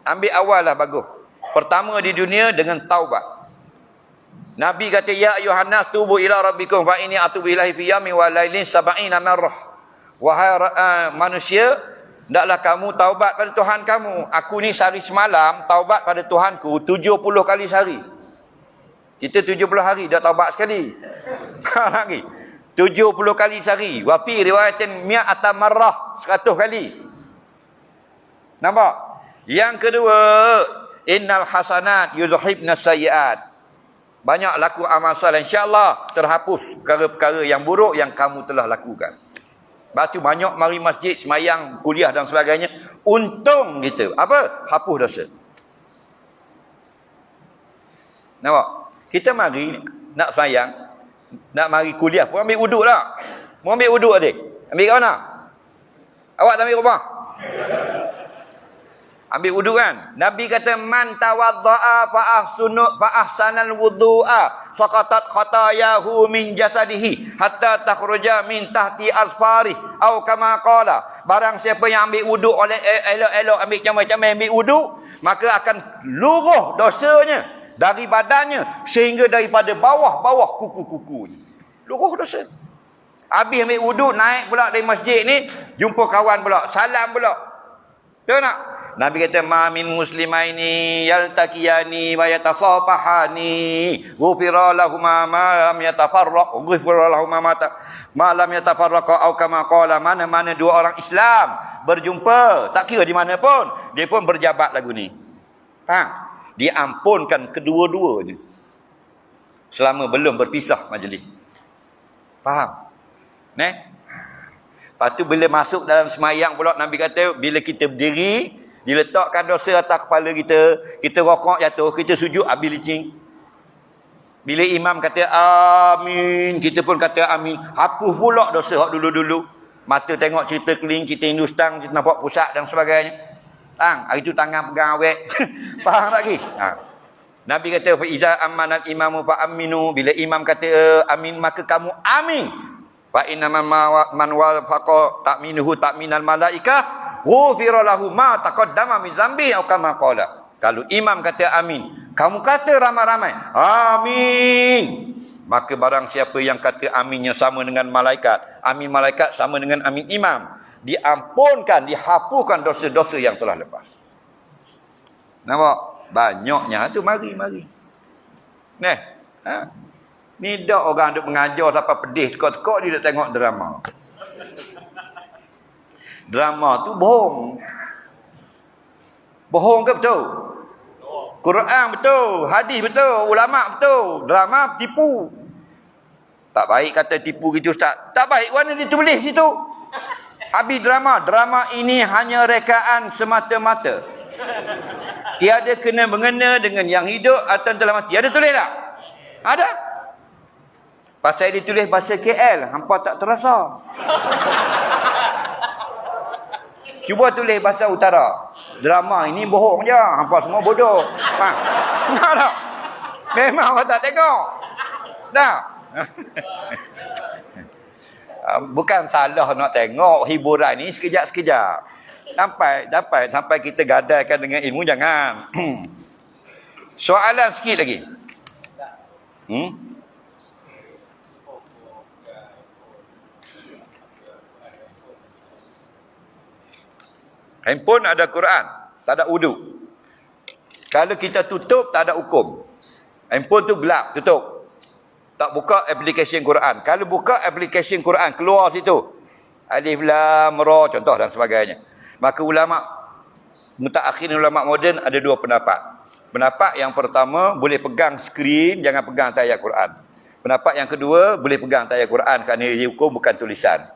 Speaker 1: Ambil awal lah bagus. Pertama di dunia dengan taubat. Nabi kata, ya ayuhannas tubu ila rabbikum fa inni atubu ilahi fi yamin wa lailin sab'ina marrah. Wahai manusia, hendaklah kamu taubat pada Tuhan kamu. Aku ni sehari semalam taubat pada Tuhanku 70 kali sehari. Kita 70 hari dah taubat sekali. Lagi 70 kali sehari. Wa fi riwayatin mi'ata marrah, 100 kali. Nampak? Yang kedua, innal hasanat yuzhibnas sayyiat. Banyak laku amal soleh, insya-Allah terhapus perkara-perkara yang buruk yang kamu telah lakukan. Lepas tu banyak mari masjid, semayang, kuliah dan sebagainya. Untung kita. Apa? Hapus dosa. Nampak? Kita mari nak semayang, nak mari kuliah pun ambil wuduk lah. Mau ambil wuduk adik? Ambil kat mana? Awak tak ambil rumah? Ambil wuduk kan? Nabi kata, man tawadda'a fa ahsanal wudu'a faqatat khatayahu min jasadihi hatta takhruja min tahti asfarih atau kama qala. Barang siapa yang ambil wuduk oleh elok-elok, ambil comel-comel, ambil wuduk, maka akan luruh dosanya dari badannya sehingga daripada bawah-bawah kuku-kukunya. Luruh dosa. Habis ambil wuduk, naik pula dari masjid ni, jumpa kawan pula, salam pula. Tahu tak? Nabi kata, ma min muslimaini yaltaqiyani wa yatasafahani ghufira lahumma ma lam yatafarraq ghufira lahumma ma lam yatafarraqa au kama qala. Mana-mana dua orang Islam berjumpa, tak kira di mana pun, dia pun berjabat lagu ni. Diampunkan kedua-duanya selama belum berpisah majlis. Faham? Lepas tu bila masuk dalam semayang pula, Nabi kata, bila kita berdiri, diletakkan dosa atas kepala kita, kita rokok jatuh, kita sujud, habis licin. Bila imam kata amin, kita pun kata amin. Hapus pula dosa hak dulu-dulu. Mata tengok cerita keling, cerita Hindustan, cerita nampak pusat dan sebagainya. Hari tu tangan pegang awet. Faham tak lagi? Nabi kata, fa iza amanal imamu fa aminu. Bila imam kata amin, maka kamu amin. Fa inna man wafaqa ta'minuhu ta'minal malaikah ghufira lahu ma taqaddama min zambi atau kama qala. Kalau imam kata amin, kamu kata ramai-ramai amin, maka barang siapa yang kata aminnya sama dengan malaikat, amin malaikat sama dengan amin imam, diampunkan, dihapuskan dosa-dosa yang telah lepas. Nampak? Banyaknya tu, mari. Ni dak orang duk mengajar sampai pedih tekak-tekak dia duk tengok drama. Drama tu bohong. Bohong ke betul? Quran betul, hadis betul, ulama betul, drama tipu. Tak baik kata tipu gitu Ustaz. Tak baik, warna ditulis situ. Habis drama ini hanya rekaan semata-mata. Tiada kena mengena dengan yang hidup atau telah mati. Ada tulis tak? Ada. Pasal dia tulis bahasa KL, hampa tak terasa. Cuba tulis bahasa utara. Drama ini bohong je, hampa semua bodoh. Faham? Tak? Memang awak tak tengok. Tak? Bukan salah nak tengok hiburan ni sekejap-sekejap. Sampai kita gadaikan dengan ilmu, jangan. Soalan sikit lagi. Handphone ada Quran, tak ada wudu. Kalau kita tutup, tak ada hukum. Handphone tu gelap, tutup. Tak buka aplikasi Quran. Kalau buka aplikasi Quran, keluar situ. Alif, Lam, Ra, contoh dan sebagainya. Maka ulama, mutaakhirin ulama moden ada dua pendapat. Pendapat yang pertama, boleh pegang skrin, jangan pegang ayat Quran. Pendapat yang kedua, boleh pegang ayat Quran kerana ia hukum bukan tulisan.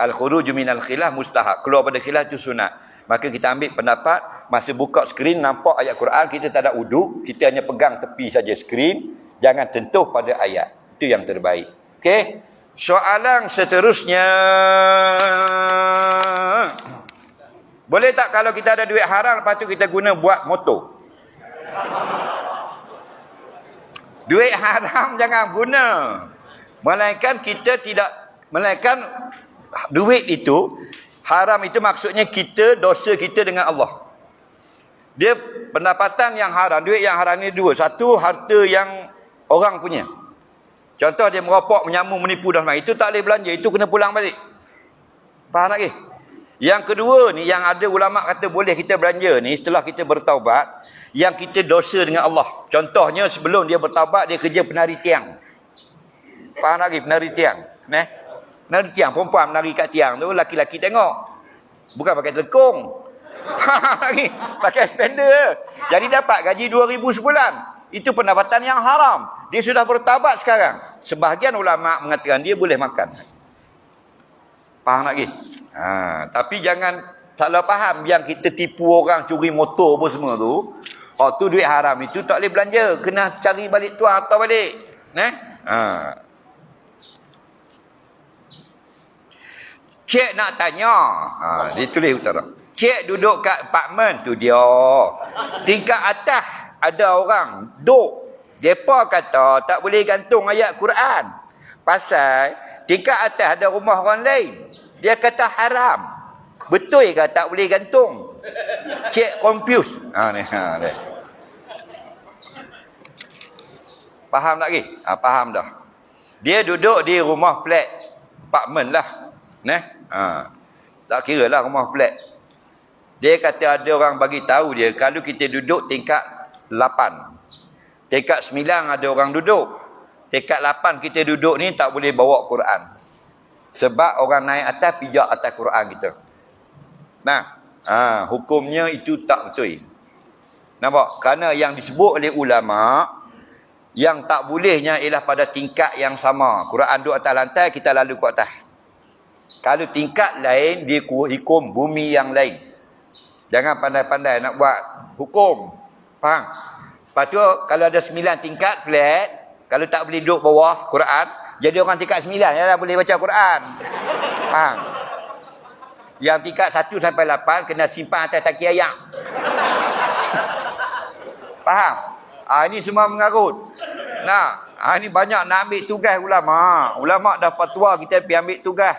Speaker 1: Al-khuruju minal khilaf mustahab. Keluar pada khilaf itu sunat. Maka kita ambil pendapat, masa buka skrin nampak ayat Quran, kita tak ada uduk, kita hanya pegang tepi saja skrin, jangan tentuh pada ayat. Itu yang terbaik. Okey. Soalan seterusnya. Boleh tak kalau kita ada duit haram, lepas tu kita guna buat motor? Duit haram jangan guna. Melainkan kita tidak, melainkan duit itu, haram itu maksudnya kita, dosa kita dengan Allah. Dia pendapatan yang haram, duit yang haram ni dua. Satu, harta yang orang punya. Contoh dia merokok, menyamu, menipu dan sebagainya. Itu tak boleh belanja, itu kena pulang balik. Faham lagi? Yang kedua ni, yang ada ulama kata boleh kita belanja ni, setelah kita bertaubat, yang kita dosa dengan Allah. Contohnya sebelum dia bertaubat, dia kerja penari tiang. Faham lagi? Penari tiang. Menari tiang, perempuan menari kat tiang tu, laki-laki tengok. Bukan pakai telekung. Faham lagi? Pakai spender. Jadi dapat gaji 2,000 sebulan. Itu pendapatan yang haram. Dia sudah bertaubat sekarang. Sebahagian ulama mengatakan dia boleh makan. Faham lagi? Tapi jangan salah faham yang kita tipu orang curi motor apa semua tu. Tu duit haram itu tak boleh belanja. Kena cari balik tuan atau balik. Cik nak tanya. Dia tulis utara. Cik duduk kat apartmen tu dia. Tingkat atas ada orang duduk. Depa kata tak boleh gantung ayat Quran. Pasal tingkat atas ada rumah orang lain. Dia kata haram. Betul ke tak boleh gantung? Cik confused. Ni. Faham tak lagi? Faham dah. Dia duduk di rumah flat. Apartmen lah. Tak kira lah rumah flat. Dia kata ada orang bagi tahu dia, kalau kita duduk tingkat 8. Tingkat 9 ada orang duduk. Tingkat 8 kita duduk ni tak boleh bawa Quran. Sebab orang naik atas pijak atas Quran kita. Hukumnya itu tak betul. Nampak? Kerana yang disebut oleh ulama, yang tak bolehnya ialah pada tingkat yang sama. Quran duduk atas lantai, kita lalu ke atas. Kalau tingkat lain, dia hukum bumi yang lain. Jangan pandai-pandai nak buat hukum. Faham? Lepas tu, kalau ada 9 tingkat flat, kalau tak boleh duduk bawah Quran, jadi orang tingkat 9 ya boleh baca Quran. Faham? Yang tingkat 1 sampai 8 kena simpan atas taki ayam. Faham? Ini semua mengarut. Ini banyak nak ambil tugas ulama. Ulama dah fatwa, kita pergi ambil tugas.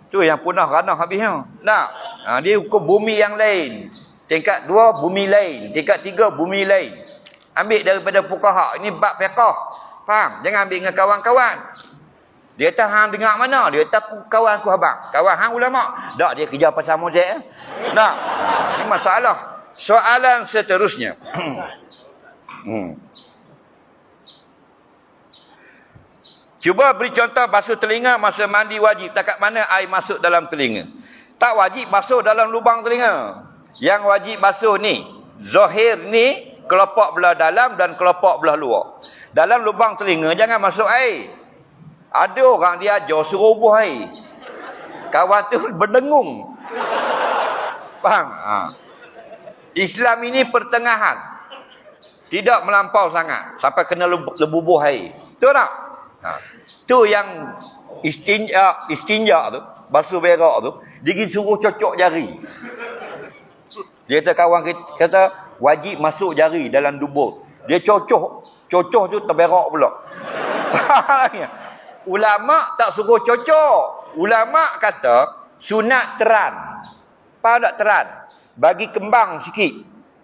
Speaker 1: Tu yang punah ranah habisnya. Dia hukum bumi yang lain. Tingkat 2 bumi lain. Tingkat 3 bumi lain. Ambil daripada fuqaha. Ini bab fiqh. Faham? Jangan ambil dengan kawan-kawan. Dia kata hang dengar mana? Dia kata kawan aku abang. Kawan hang ulama. Tak, dia kerja pasal mozek. Ini masalah. Soalan seterusnya. Cuba beri contoh basuh telinga masa mandi wajib. Takat mana air masuk dalam telinga? Tak wajib basuh dalam lubang telinga. Yang wajib basuh ni, zahir ni, kelopak belah dalam dan kelopak belah luar. Dalam lubang telinga jangan masuk air. Ada orang dia ajar suruh buah air. Kawan tu berdengung. Faham? Islam ini pertengahan. Tidak melampau sangat. Sampai kena lebubuh air. Betul tak? Tu yang istinja tu, basuh berak tu, dia pergi suruh cocok jari. Dia kata kawan kata wajib masuk jari dalam dubur. Dia cocok tu terberak pula. Ulama tak suruh cocok. Ulama kata sunat teran. Faham tak teran? Bagi kembang sikit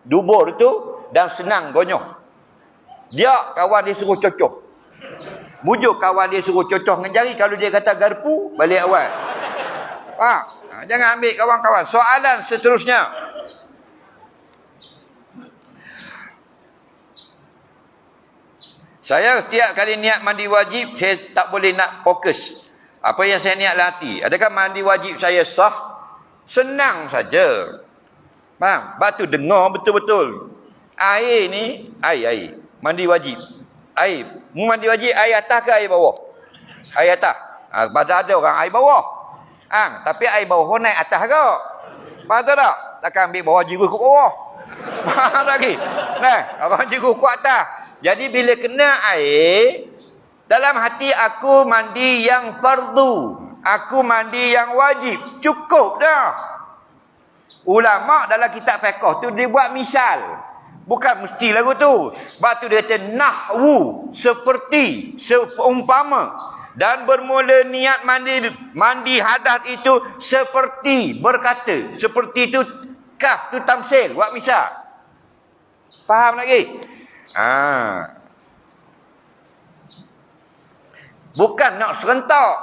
Speaker 1: dubur tu dan senang gonyoh. Dia kawan dia suruh cocok. Mujuk kawan dia suruh cocok dengan jari. Kalau dia kata garpu, balik awal. Jangan ambil kawan-kawan. Soalan seterusnya. Saya setiap kali niat mandi wajib, saya tak boleh nak fokus. Apa yang saya niat hati. Adakah mandi wajib saya sah? Senang saja. Faham? Batu dengar betul-betul. Air ni, air. Mandi wajib. Air. Mandi wajib air atas ke air bawah? Air atas. Pada ada orang air bawah. Tapi air bawah naik atas ke? Faham tak? Takkan ambil bawah jiru ke bawah. Faham lagi? Orang jiru ke atas. Jadi bila kena air, dalam hati aku mandi yang fardu. Aku mandi yang wajib. Cukup dah. Ulama dalam kitab fiqh tu dia buat misal. Bukan mesti lagu tu. Sebab tu dia kata nahwu. Seperti. Seumpama. Dan bermula niat mandi hadas itu seperti. Berkata. Seperti tu. Kaf tu tamsil. Buat misal. Faham lagi? Bukan nak serentak.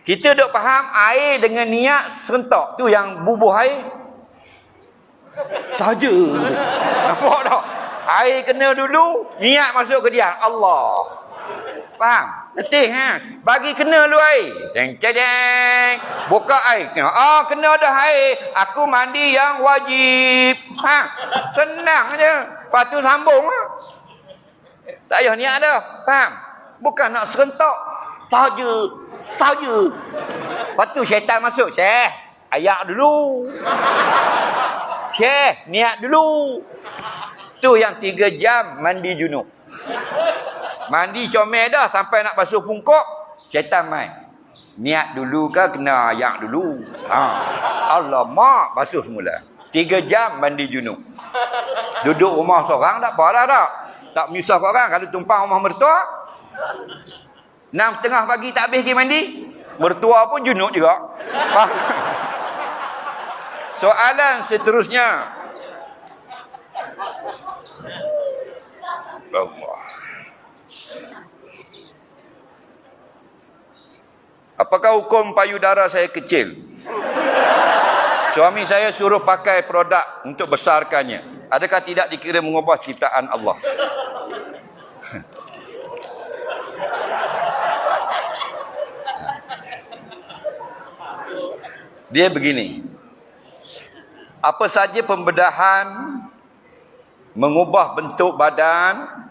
Speaker 1: Kita duk faham air dengan niat serentak. Tu yang bubuh air saja. Nampak tak? Air kena dulu, niat masuk ke dia. Allah. Faham? Letih Bagi kena dulu air. Deng. Buka air. Kena dah air. Aku mandi yang wajib. Senang je. Lepas tu sambung tak payah niat dah. Faham? Bukan nak serentak. Saja. Lepas tu syaitan masuk. Syekh, ayak dulu. Syekh, niat dulu. Tu yang 3 jam mandi junub. Mandi comel dah sampai nak basuh pungkok. Syaitan main. Niat dulu ke kena ayak dulu? Alamak, basuh semula. 3 jam mandi junub. Duduk rumah seorang tak apa dah tak. Tak menyusah orang. Kalau tumpang rumah mertua, 6:30 pagi tak habis pergi mandi, mertua pun junub juga. Soalan seterusnya. Allah. Apakah hukum payudara saya kecil? Suami saya suruh pakai produk untuk besarkannya. Adakah tidak dikira mengubah ciptaan Allah? Dia begini. Apa saja pembedahan mengubah bentuk badan,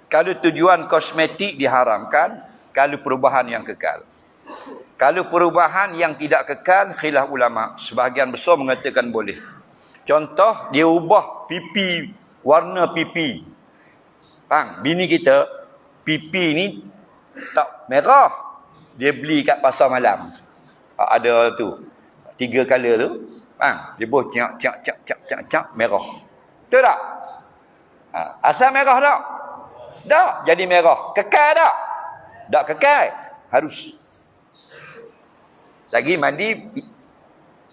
Speaker 1: kalau tujuan kosmetik diharamkan, kalau perubahan yang kekal. Kalau perubahan yang tidak kekal, khilaf ulama. Sebahagian besar mengatakan boleh. Contoh, dia ubah pipi, warna pipi. Bini kita, pipi ni tak merah. Dia beli kat pasar malam. Ada tu 3 color tu. Dia buat cak merah. Betul tak? Asal merah tak? Tak. Jadi merah. Kekal tak? Tak kekal. Harus. Lagi mandi,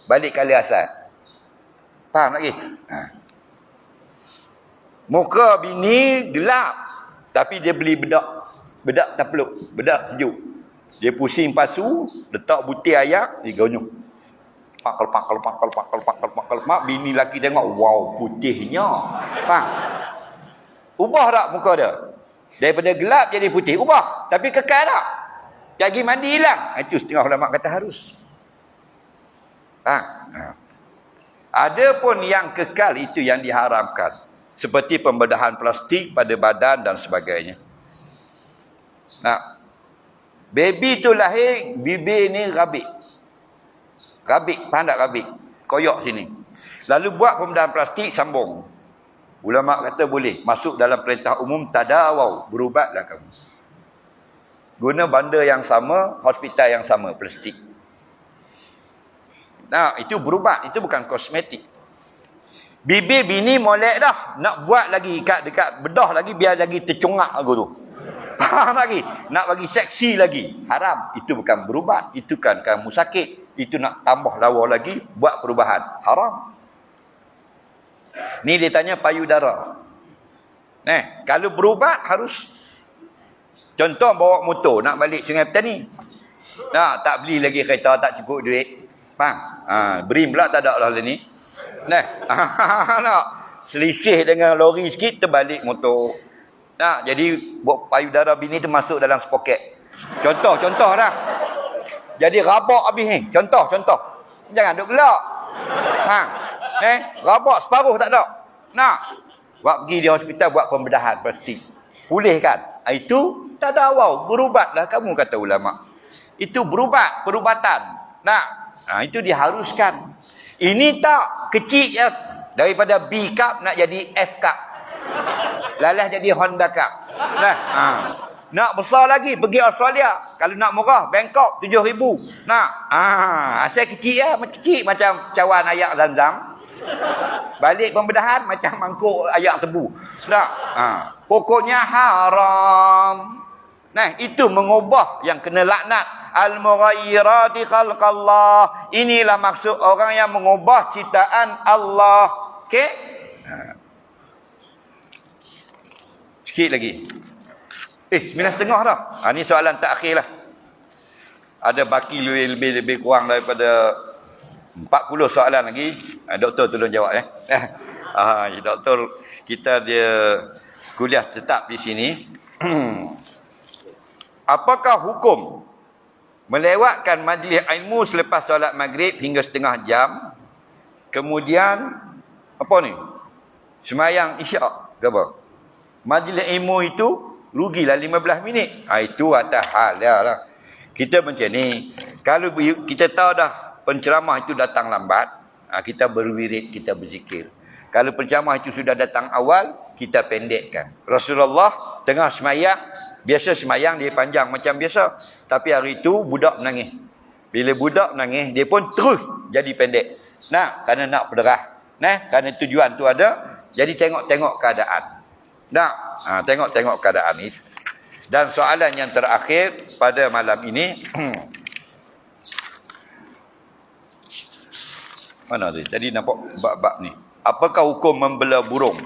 Speaker 1: balik color asal. Faham lagi? Muka bini gelap. Tapi dia beli bedak. Bedak tapluk. Bedak sejuk. Dia pusing pasu, letak butir ayak, dia gonyok. Pakal. Bini lelaki tengok, wow, putihnya. Faham? Ubah tak muka dia? Daripada gelap jadi putih. Ubah. Tapi kekal tak? Lagi mandi hilang. Itu setengah ulama kata harus. Ada pun yang kekal itu yang diharamkan. Seperti pembedahan plastik pada badan dan sebagainya. Baby tu lahir, bibir ni rabik. Rabik, faham tak rabik? Koyok sini. Lalu buat pembedahan plastik, sambung. Ulama kata boleh. Masuk dalam perintah umum, tadawau. Berubatlah kamu. Guna benda yang sama, hospital yang sama, plastik. Nah, itu berubat, itu bukan kosmetik. Bibir bini molek dah, nak buat lagi dekat bedah lagi biar lagi tercongak aku tu. Faham lagi? Nak bagi seksi lagi. Haram. Itu bukan berubat, itu kan kamu sakit. Itu nak tambah lawa lagi, buat perubahan. Haram. Ni dia tanya payudara. Kalau berubat harus, contoh bawa motor nak balik Sungai Petani. Tak beli lagi kereta, tak cukup duit. Faham? Beri pula tak ada lah ni. Selisih dengan lori sikit, terbalik motor. Jadi buat payudara bini tu masuk dalam spoket. Contoh dah. Jadi rabak habis ni. Contoh. Jangan duk gelak. Rabak separuh tak ada. Buat pergi di hospital buat pembedahan plastik. Pulihkan. Itu tak ada awal. Berubatlah kamu kata ulama. Itu berubat, perubatan. Itu diharuskan. Ini tak kecil je. Daripada B cup nak jadi F cup. Lalas jadi Honda cup. Nak besar lagi pergi Australia. Kalau nak murah Bangkok 7,000. Asal kecil kecil macam cawan ayak Zam-Zam. Balik pembedahan macam mangkuk ayak tebu. Pokoknya haram. Itu mengubah yang kena laknat. Al-mughayyirati khalqallah. Inilah maksud orang yang mengubah ciptaan Allah. Okey? Sikit lagi. 9.30 dah. Ni soalan terakhir lah. Ada baki lebih kurang daripada 40 soalan lagi. Doktor tolong jawab doktor kita dia kuliah tetap di sini. Apakah hukum melewatkan majlis ilmu selepas solat maghrib hingga setengah jam, kemudian apa ni, semayang isyak ke apa? Majlis ilmu itu rugilah 15 minit. Itu atas hal lah. Kita macam ni, kalau kita tahu dah penceramah itu datang lambat, kita berwirid, kita berzikir. Kalau penceramah itu sudah datang awal, kita pendekkan. Rasulullah tengah semayang, biasa semayang dia panjang macam biasa. Tapi hari itu budak menangis. Bila budak menangis, dia pun terus jadi pendek. Kerana nak berderah. Kerana tujuan tu ada. Jadi tengok-tengok keadaan. Tengok-tengok keadaan itu. Dan soalan yang terakhir pada malam ini. Mana tu? Tadi nampak bab-bab ni. Apakah hukum membela burung?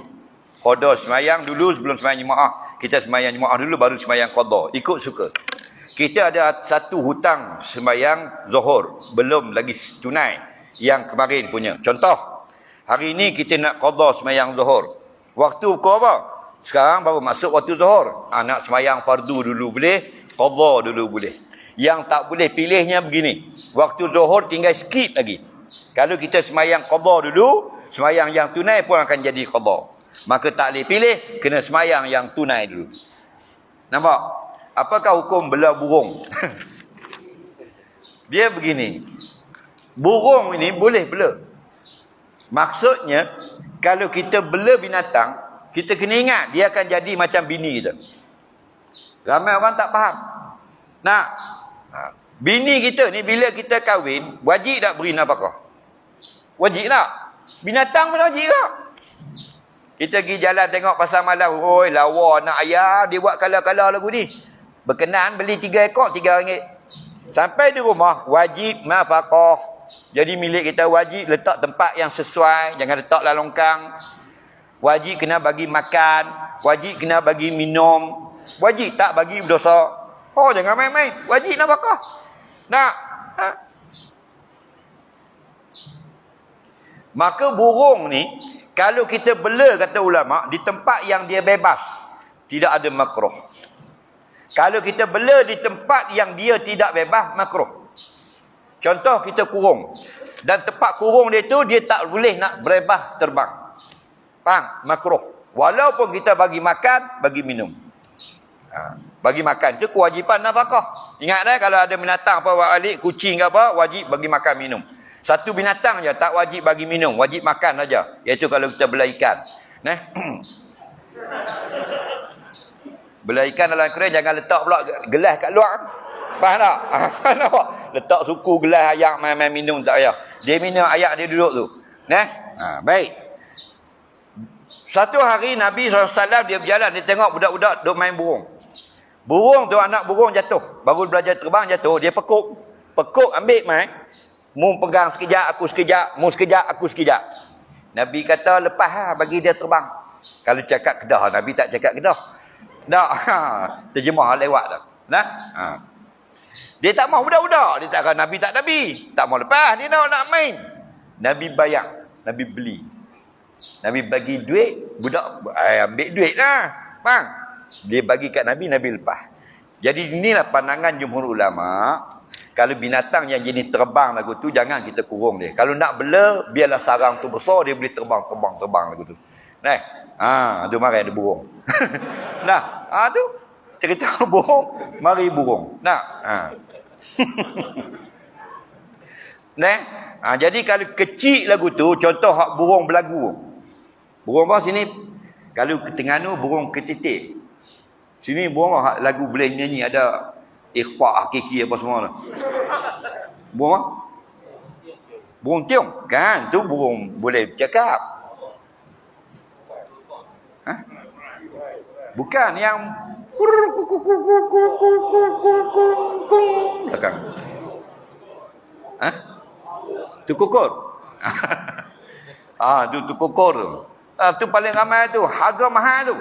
Speaker 1: Qada semayang dulu sebelum semayang jemaah. Kita semayang jemaah dulu baru semayang qada. Ikut suka. Kita ada satu hutang semayang zuhur. Belum lagi tunai. Yang kemarin punya. Contoh. Hari ni kita nak qada semayang zuhur. Waktu pukul apa? Sekarang baru masuk waktu zuhur. Nak semayang fardu dulu boleh. Qada dulu boleh. Yang tak boleh pilihnya begini. Waktu zuhur tinggal sikit lagi. Kalau kita semayang qada dulu, semayang yang tunai pun akan jadi qada. Maka tak boleh pilih, kena semayang yang tunai dulu. Nampak? Apakah hukum bela burung? Dia begini. Burung ini boleh bela. Maksudnya, kalau kita bela binatang, kita kena ingat, dia akan jadi macam bini kita. Ramai orang tak faham. Bini kita ni, bila kita kahwin, wajib tak beri nafkah? Wajib tak? Binatang pun wajib tak? Kita pergi jalan tengok pasar malam. Lawa nak ayam. Dia buat kala-kala lagu ni. Berkenan beli 3 ekor, RM3. Sampai di rumah, wajib nafkah. Jadi milik kita wajib letak tempat yang sesuai. Jangan letak dalam longkang. Wajib kena bagi makan. Wajib kena bagi minum. Wajib tak bagi berdosa. Jangan main-main. Wajib nafkah. Maka burung ni, kalau kita bela, kata ulama, di tempat yang dia bebas, tidak ada makruh. Kalau kita bela di tempat yang dia tidak bebas, makruh. Contoh, kita kurung. Dan tempat kurung dia tu, dia tak boleh nak berebah terbang. Faham? Makruh. Walaupun kita bagi makan, bagi minum. Bagi makan itu kewajipan nafkah. Ingat kalau ada binatang apa balik, kucing ke apa, wajib bagi makan minum. Satu binatang je tak wajib bagi minum, wajib makan saja. Iaitu kalau kita bela ikan. Bela ikan dalam akuarium jangan letak pula gelas kat luar. Faham tak? Nampak? Letak suku gelas ayak main-main minum tak payah. Dia minum ayak dia duduk tu. Nah, baik. Satu hari Nabi SAW dia berjalan, dia tengok budak-budak duk main burung. Burung tu, anak burung jatuh. Baru belajar terbang jatuh, dia pekuk. Pekuk ambil main. Mu pegang sekejap, aku sekejap. Mu sekejap, aku sekejap. Nabi kata lepas lah, bagi dia terbang. Kalau cakap Kedah, Nabi tak cakap Kedah. Tak, terjemah lewat dah. Nah, dia tak mau budak-budak. Dia tak kata Nabi tak Nabi. Tak mau lepas, dia nak main. Nabi bayar, Nabi beli. Nabi bagi duit, budak ambil duit lah. Faham? Dia bagi kat Nabi, Nabi lepas. Jadi inilah pandangan jumhur ulama. Kalau binatang yang jenis terbang lagu tu, jangan kita kurung dia. Kalau nak bela, biarlah sarang tu besar, dia boleh terbang lagu tu. Nah, tu mari ada burung. Nah, tu cerita burung, mari burung. Nah, Nah, jadi kalau kecil lagu tu, contoh hak burung belagu. Burung apa sini? Kalau ke Terengganu burung ketitik. Sini burung hak lagu boleh nyanyi, ada ikhfa hakiki apa semua tu. Burung apa? Burung tiong. Kan tu burung boleh bercakap. Bukan yang belakang. Tu kukur. Tu kukur tu. Tu paling ramai tu, harga mahal tu.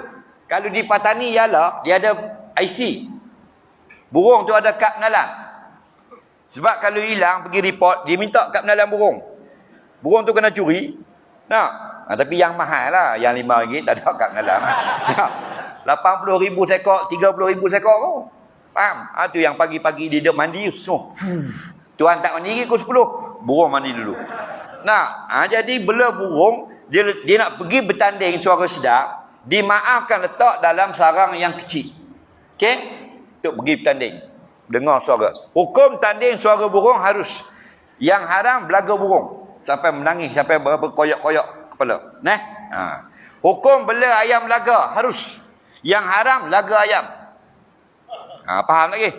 Speaker 1: Kalau di Patani ialah dia ada IC. Burung tu ada kad pengenalan. Sebab kalau hilang pergi report, dia minta kad pengenalan burung. Burung tu kena curi. Tapi yang mahal lah, yang RM5 tak ada kad pengenalan. 80,000 sekor, 30,000 sekor tu. Faham? Tu yang pagi-pagi dia duduk mandi semua. Tuan tak mandi lagi pukul 10, burung mandi dulu. Jadi bela burung, dia nak pergi bertanding suara sedap, dimaafkan letak dalam sarang yang kecil. Okey? Untuk pergi bertanding. Dengar suara. Hukum tanding suara burung harus. Yang haram belaga burung. Sampai menangis, sampai berkoyak-koyak kepala. Hukum bela ayam laga harus. Yang haram laga ayam. Faham lagi?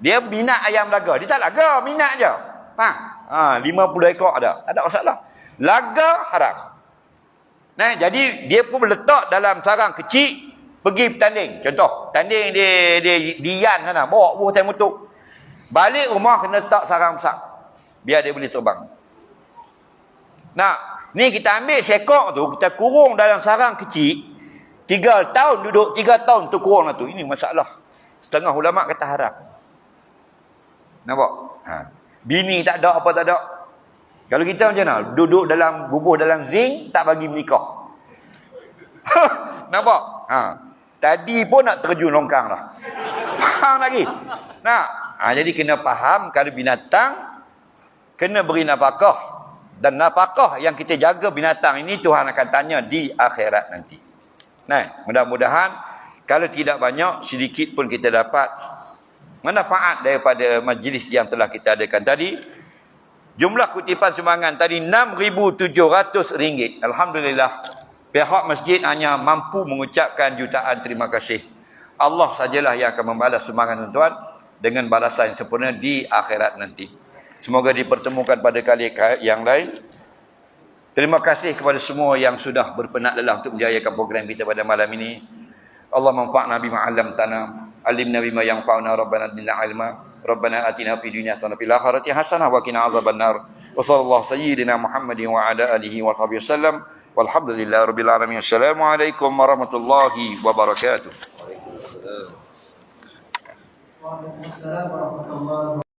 Speaker 1: Dia minat ayam laga. Dia tak laga, minat je. Faham? 50 ekor ada. Tak ada masalah. Laga haram. Jadi dia pun letak dalam sarang kecil, pergi bertanding. Contoh, tanding dia Dian sana, bawa buah tai mutuk. Balik rumah kena letak sarang besar. Biar dia boleh terbang. Ni kita ambil sekok tu, kita kurung dalam sarang kecil. 3 tahun duduk, 3 tahun tu kurung lah tu. Ini masalah. Setengah ulama kata haram. Nampak? Bini tak ada, apa tak ada. Kalau kita macam mana? Duduk dalam, bubuh dalam zinc, tak bagi menikah. Nampak? Tadi pun nak terjun longkang dah. Faham lagi? Jadi kena faham, kalau binatang, kena beri nafkah. Dan nafkah yang kita jaga binatang ini, Tuhan akan tanya di akhirat nanti. Mudah-mudahan, kalau tidak banyak, sedikit pun kita dapat manfaat daripada majlis yang telah kita adakan tadi. Jumlah kutipan sumbangan tadi RM6,700. Alhamdulillah. Pihak masjid hanya mampu mengucapkan jutaan terima kasih. Allah sajalah yang akan membalas sumbangan tuan dengan balasan yang sempurna di akhirat nanti. Semoga dipertemukan pada kali yang lain. Terima kasih kepada semua yang sudah berpenat lelah untuk menjayakan program kita pada malam ini. Allah manfa'na bima 'allamtana. Alimna bima yanfa'una, rabbana zidna 'ilma. Rabbana atina fid dunya hasanah wa fil akhirati hasanah wa qina adzabannar. Wa sallallahu sayyidina Muhammadin wa ala alihi wa sahbihi wasallam. Walhamdulillahirabbil alamin. Assalamualaikum warahmatullahi wabarakatuh. Waalaikumsalam warahmatullahi wabarakatuh.